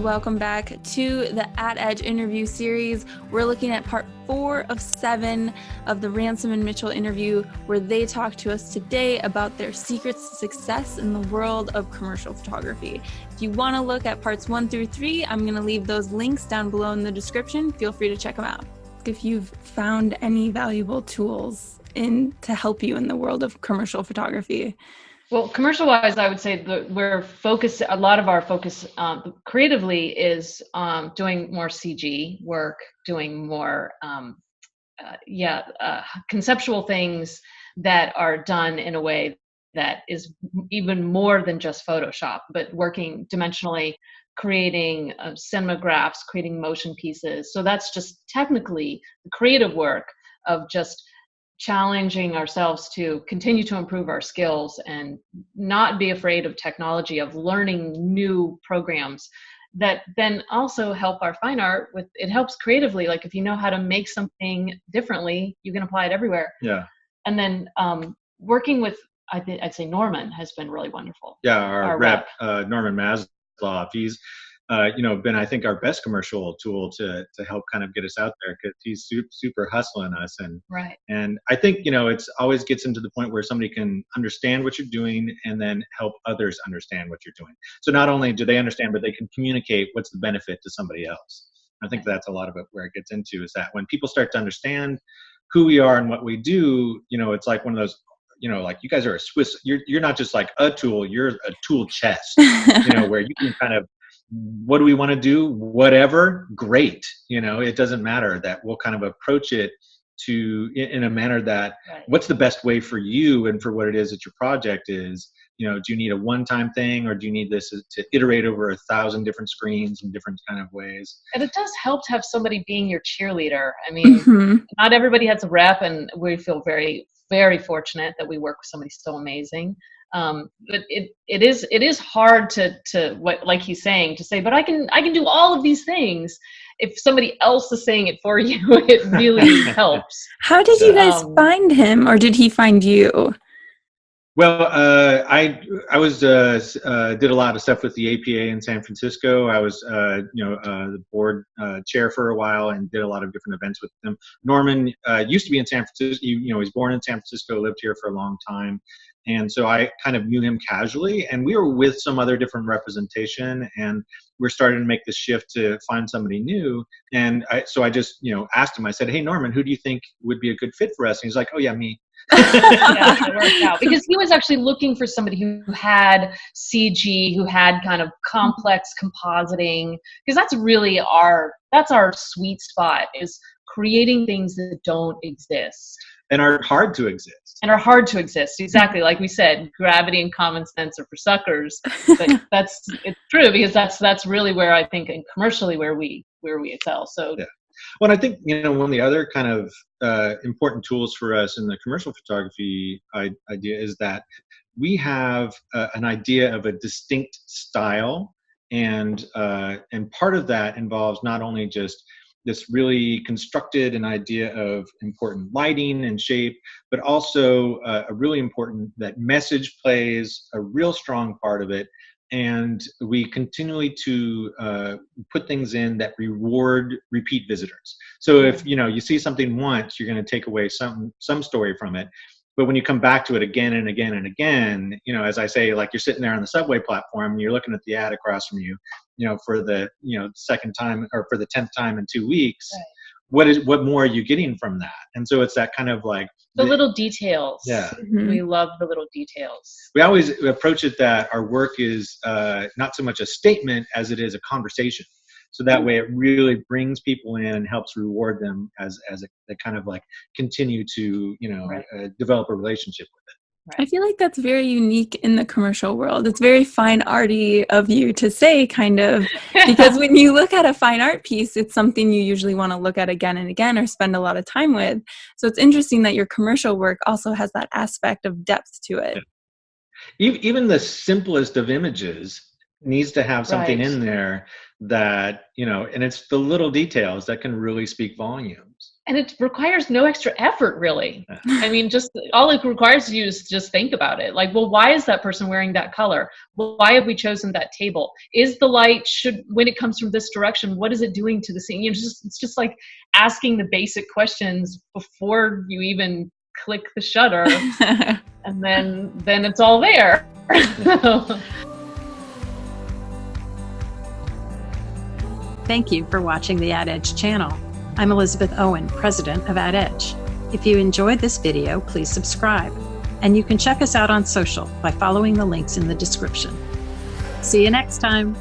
welcome back to the AtEdge interview series. We're looking at part 4 of 7 of the Ransom and Mitchell interview, where they talk to us today about their secrets to success in the world of commercial photography. If you want to look at parts 1 through 3, I'm going to leave those links down below in the description. Feel free to check them out. If you've found any valuable tools to help you in the world of commercial photography. Well, commercial-wise, I would say that a lot of our focus creatively is doing more CG work, doing more conceptual things that are done in a way that is even more than just Photoshop, but working dimensionally, creating cinemagraphs, creating motion pieces. So that's just technically the creative work of just challenging ourselves to continue to improve our skills and not be afraid of technology, of learning new programs that then also help our fine art with. It helps creatively. Like if you know how to make something differently, you can apply it everywhere. Yeah. And then working with, I'd say Norman has been really wonderful. Yeah, our rep, Norman Maslow, he's been, I think, our best commercial tool to help kind of get us out there, because he's super hustling us. Right. And I think, it's always gets into the point where somebody can understand what you're doing and then help others understand what you're doing. So not only do they understand, but they can communicate what's the benefit to somebody else. I think that's a lot of it where it gets into, is that when people start to understand who we are and what we do, it's like one of those, like you guys are a Swiss, you're not just like a tool, you're a tool chest, where you can kind of, what do we want to do? Whatever, great. It doesn't matter. That we'll kind of approach it in a manner that, what's the best way for you and for what it is that your project is? Do you need a one-time thing, or do you need this to iterate over 1,000 different screens in different kind of ways? And it does help to have somebody being your cheerleader. I mean, not everybody has a rep, and we feel very, very fortunate that we work with somebody so amazing. But it is hard to what, like he's saying, to say, but I can do all of these things. If somebody else is saying it for you, it really helps. How did you guys find him, or did he find you? Well, I did a lot of stuff with the APA in San Francisco. I was the board chair for a while and did a lot of different events with them. Norman used to be in San Francisco. He was born in San Francisco, lived here for a long time. And so I kind of knew him casually, and we were with some other different representation, and we're starting to make the shift to find somebody new. And so I just, asked him, I said, hey, Norman, who do you think would be a good fit for us? And he's like, oh yeah, me. Yeah, it worked out. Because he was actually looking for somebody who had CG, who had kind of complex compositing, because that's really our sweet spot, is creating things that don't exist. And are hard to exist. Exactly. Like we said, gravity and common sense are for suckers. But it's true, because that's really where I think, and commercially where we excel. So yeah. Well, I think, one of the other kind of important tools for us in the commercial photography idea is that we have an idea of a distinct style, and part of that involves not only just this really constructed an idea of important lighting and shape, but also a really important that message plays a real strong part of it. And we continually to put things in that reward repeat visitors. So if you see something once, you're going to take away some story from it. But when you come back to it again and again and again, as I say, like you're sitting there on the subway platform, and you're looking at the ad across from you, for the second time or for the 10th time in 2 weeks. Right. What more are you getting from that? And so it's that kind of like the little details. Yeah. Mm-hmm. We love the little details. We always approach it that our work is not so much a statement as it is a conversation. So that way it really brings people in and helps reward them as they kind of like continue to, develop a relationship with it. Right. I feel like that's very unique in the commercial world. It's very fine arty of you to say, kind of, because when you look at a fine art piece, it's something you usually want to look at again and again or spend a lot of time with. So it's interesting that your commercial work also has that aspect of depth to it. Even the simplest of images needs to have something in there that, and it's the little details that can really speak volumes. And it requires no extra effort, really. I mean, just all it requires you is just think about it. Like, well, why is that person wearing that color? Well, why have we chosen that table? Is the light, when it comes from this direction, what is it doing to the scene? It's just like asking the basic questions before you even click the shutter, and then it's all there. Thank you for watching the AtEdge channel. I'm Elizabeth Owen, President of AtEdge. If you enjoyed this video, please subscribe. And you can check us out on social by following the links in the description. See you next time.